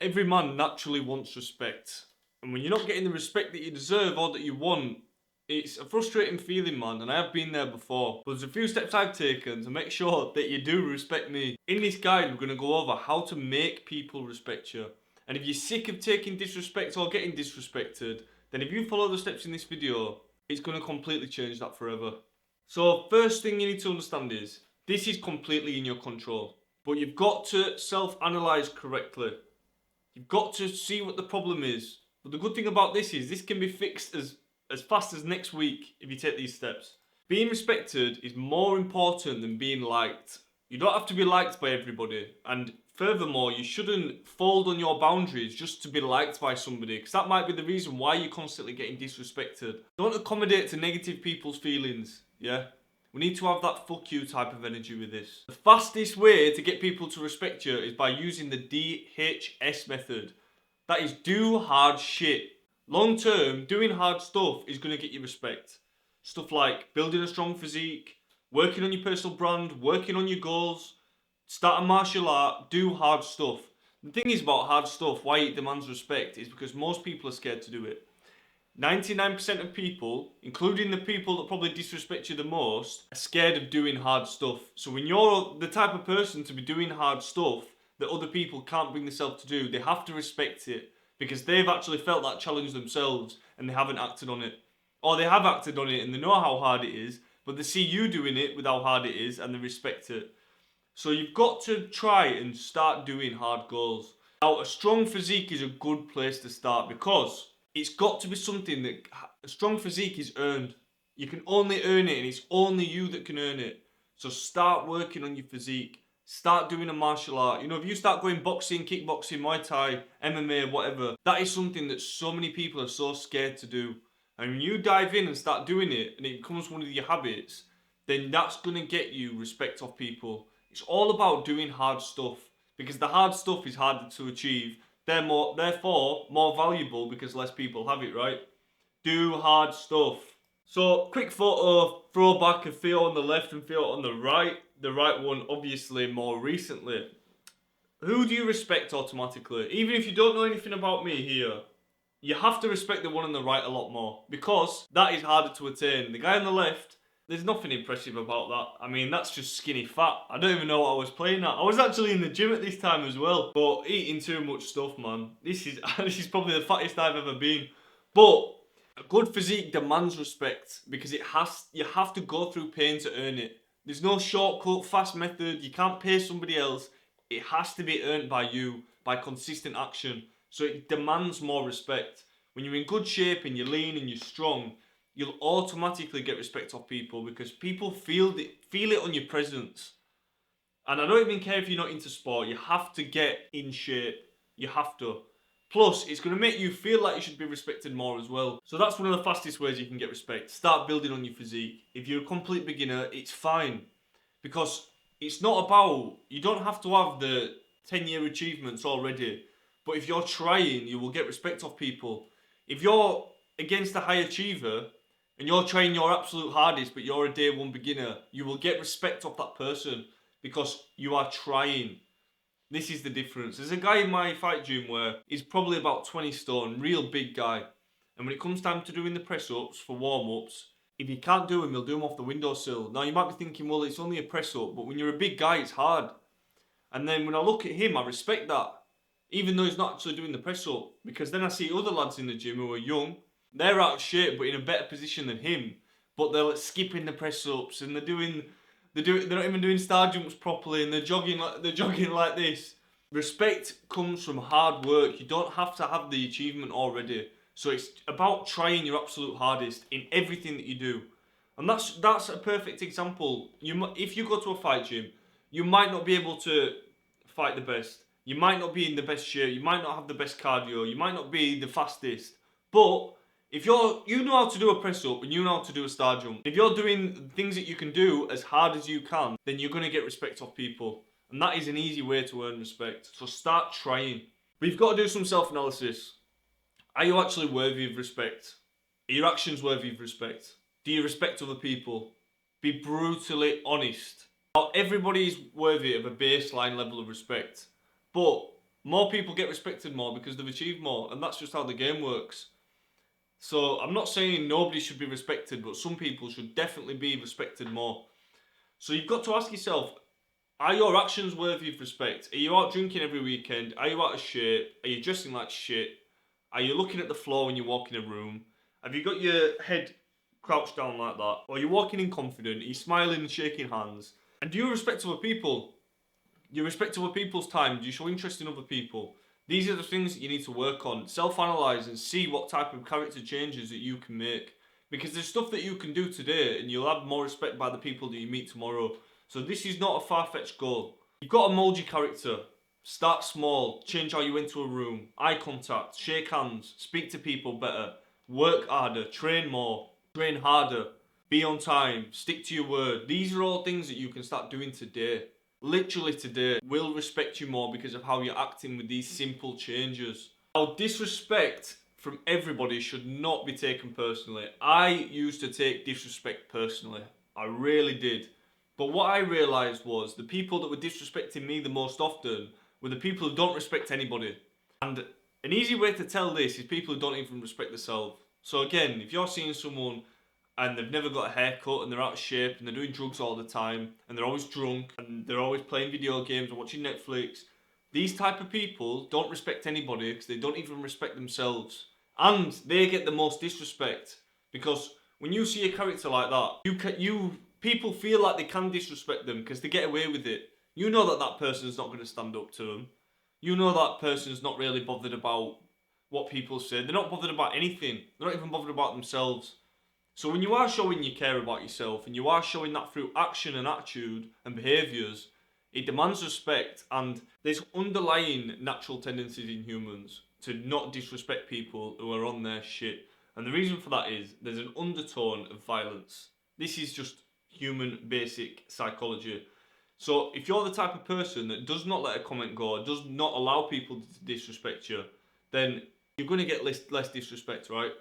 every man naturally wants respect. And when you're not getting the respect that you deserve or that you want, it's a frustrating feeling, man, and I have been there before. But there's a few steps I've taken to make sure that you do respect me. In this guide, we're going to go over how to make people respect you. And if you're sick of taking disrespect or getting disrespected, then if you follow the steps in this video, it's going to completely change that forever. So first thing you need to understand is, this is completely in your control. But you've got to self-analyze correctly. You've got to see what the problem is. But the good thing about this is, this can be fixed as fast as next week if you take these steps. Being respected is more important than being liked. You don't have to be liked by everybody. And furthermore, you shouldn't fold on your boundaries just to be liked by somebody, because that might be the reason why you're constantly getting disrespected. Don't accommodate to negative people's feelings, yeah? We need to have that fuck you type of energy with this. The fastest way to get people to respect you is by using the DHS method. That is, do hard shit. Long term, doing hard stuff is going to get you respect. Stuff like building a strong physique, working on your personal brand, working on your goals, start a martial art, do hard stuff. The thing is about hard stuff, why it demands respect, is because most people are scared to do it. 99% of people, including the people that probably disrespect you the most, are scared of doing hard stuff. So when you're the type of person to be doing hard stuff that other people can't bring themselves to do, they have to respect it, because they've actually felt that challenge themselves and they haven't acted on it. Or they have acted on it and they know how hard it is, but they see you doing it with how hard it is and they respect it. So you've got to try and start doing hard goals. Now, a strong physique is a good place to start, because it's got to be something that, a strong physique is earned. You can only earn it, and it's only you that can earn it. So start working on your physique. Start doing a martial art. You know, if you start going boxing, kickboxing, Muay Thai, MMA, whatever, that is something that so many people are so scared to do. And when you dive in and start doing it, and it becomes one of your habits, then that's going to get you respect of people. It's all about doing hard stuff, because the hard stuff is harder to achieve. Therefore, more valuable because less people have it, right? Do hard stuff. So, quick photo, throwback of Theo on the left and Theo on the right. The right one, obviously, more recently. Who do you respect automatically? Even if you don't know anything about me here, you have to respect the one on the right a lot more, because that is harder to attain. The guy on the left, there's nothing impressive about that. I mean, that's just skinny fat. I don't even know what I was playing at. I was actually in the gym at this time as well, but eating too much stuff, man. This is probably the fattest I've ever been. But a good physique demands respect, because you have to go through pain to earn it. There's no shortcut, fast method. You can't pay somebody else. It has to be earned by you, by consistent action. So it demands more respect. When you're in good shape and you're lean and you're strong, you'll automatically get respect off people, because people feel it on your presence. And I don't even care if you're not into sport, you have to get in shape. You have to. Plus, it's going to make you feel like you should be respected more as well. So that's one of the fastest ways you can get respect. Start building on your physique. If you're a complete beginner, it's fine. Because it's not about, you don't have to have the 10-year achievements already. But if you're trying, you will get respect off people. If you're against a high achiever, and you're trying your absolute hardest, but you're a day one beginner, you will get respect off that person, because you are trying. This is the difference. There's a guy in my fight gym where he's probably about 20 stone, real big guy. And when it comes time to doing the press-ups for warm-ups, if he can't do them, he'll do them off the windowsill. Now you might be thinking, well, it's only a press-up, but when you're a big guy, it's hard. And then when I look at him, I respect that, even though he's not actually doing the press-up, because then I see other lads in the gym who are young, they're out of shape but in a better position than him, but they're like skipping the press-ups, and they're not even doing star jumps properly, and they're jogging like this. Respect comes from hard work. You don't have to have the achievement already. So it's about trying your absolute hardest in everything that you do. And that's a perfect example. If you go to a fight gym, you might not be able to fight the best. You might not be in the best shape. You might not have the best cardio. You might not be the fastest. But if you know how to do a press up and you know how to do a star jump, if you're doing things that you can do as hard as you can, then you're going to get respect off people. And that is an easy way to earn respect. So start trying. But you've got to do some self-analysis. Are you actually worthy of respect? Are your actions worthy of respect? Do you respect other people? Be brutally honest. Now, everybody is worthy of a baseline level of respect. But More people get respected more because they've achieved more, and that's just how the game works. So I'm not saying nobody should be respected, but some people should definitely be respected more. So you've got to ask yourself, are your actions worthy of respect? Are you out drinking every weekend? Are you out of shape? Are you dressing like shit? Are you looking at the floor when you walk in a room? Have you got your head crouched down like that? Or are you walking in confident? Are you smiling and shaking hands? And do you respect other people? Do you respect other people's time? Do you show interest in other people? These are the things that you need to work on. Self-analyze and see what type of character changes that you can make. Because there's stuff that you can do today and you'll have more respect by the people that you meet tomorrow. So this is not a far-fetched goal. You've got to mould your character. Start small, change how you enter a room, eye contact, shake hands, speak to people better, work harder, train more, train harder, be on time, stick to your word. These are all things that you can start doing today. Literally today will respect you more because of how you're acting with these simple changes. Now, disrespect from everybody should not be taken personally. I used to take disrespect personally. I really did. But what I realised was the people that were disrespecting me the most often were the people who don't respect anybody. And an easy way to tell this is people who don't even respect themselves. So again, if you're seeing someone and they've never got a haircut and they're out of shape and they're doing drugs all the time and they're always drunk and they're always playing video games and watching Netflix, these type of people don't respect anybody because they don't even respect themselves. And they get the most disrespect because when you see a character like that, people feel like they can disrespect them because they get away with it. You know that that person's not going to stand up to them. You know that person's not really bothered about what people say. They're not bothered about anything. They're not even bothered about themselves. So when you are showing you care about yourself and you are showing that through action and attitude and behaviours, it demands respect, and there's underlying natural tendencies in humans to not disrespect people who are on their shit. And the reason for that is there's an undertone of violence. This is just human basic psychology. So if you're the type of person that does not let a comment go, does not allow people to disrespect you, then you're going to get less disrespect, right?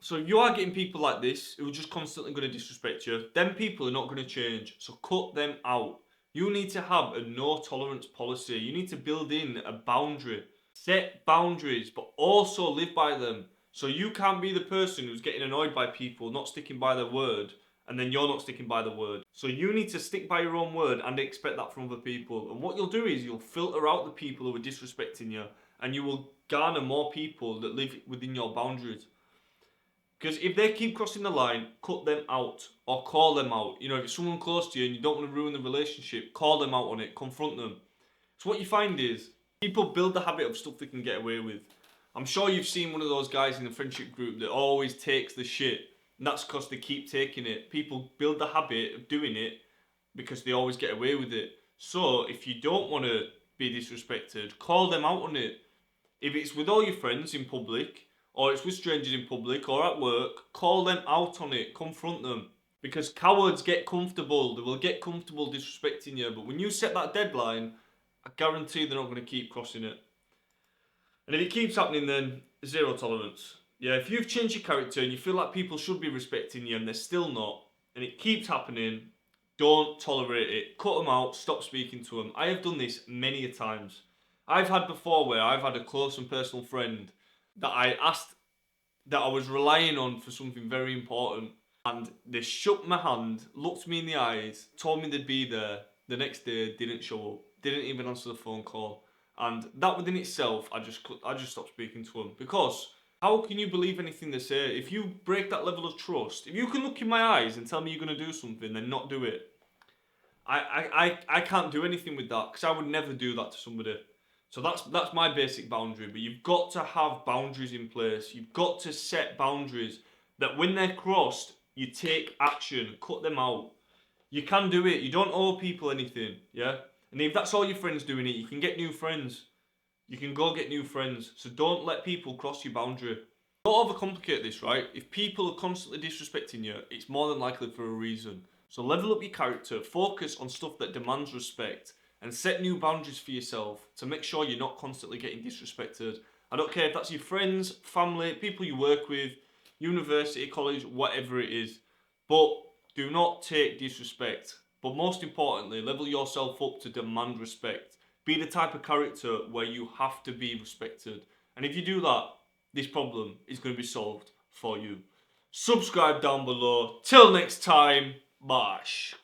So if you are getting people like this who are just constantly going to disrespect you, then people are not going to change. So cut them out. You need to have a no tolerance policy. You need to build in a boundary. Set boundaries, but also live by them. So you can't be the person who's getting annoyed by people not sticking by their word, and then you're not sticking by the word. So you need to stick by your own word and expect that from other people. And what you'll do is you'll filter out the people who are disrespecting you, and you will garner more people that live within your boundaries. Because if they keep crossing the line, cut them out or call them out. You know, if it's someone close to you and you don't want to ruin the relationship, call them out on it, confront them. So what you find is people build the habit of stuff they can get away with. I'm sure you've seen one of those guys in the friendship group that always takes the shit, and that's because they keep taking it. People build the habit of doing it because they always get away with it. So if you don't want to be disrespected, call them out on it. If it's with all your friends in public, or it's with strangers in public or at work, call them out on it, confront them. Because cowards get comfortable, they will get comfortable disrespecting you, but when you set that deadline, I guarantee they're not going to keep crossing it. And if it keeps happening, then zero tolerance. Yeah, if you've changed your character and you feel like people should be respecting you and they're still not, and it keeps happening, don't tolerate it. Cut them out, stop speaking to them. I have done this many a times. I've had before where I've had a close and personal friend that I asked, that I was relying on for something very important, and they shook my hand, looked me in the eyes, told me they'd be there. The next day, didn't show up, didn't even answer the phone call, and that within itself, I just stopped speaking to them. Because how can you believe anything they say if you break that level of trust? If you can look in my eyes and tell me you're going to do something, then not do it. I can't do anything with that because I would never do that to somebody. So that's my basic boundary. But you've got to have boundaries in place. You've got to set boundaries that when they're crossed, you take action, cut them out. You can do it. You don't owe people anything, yeah? And if that's all your friends doing it, you can get new friends. You can go get new friends. So don't let people cross your boundary. Don't overcomplicate this, right? If people are constantly disrespecting you, it's more than likely for a reason. So level up your character, focus on stuff that demands respect, and set new boundaries for yourself to make sure you're not constantly getting disrespected. I don't care if that's your friends, family, people you work with, university, college, whatever it is. But do not take disrespect. But most importantly, level yourself up to demand respect. Be the type of character where you have to be respected. And if you do that, this problem is going to be solved for you. Subscribe down below. Till next time, bash.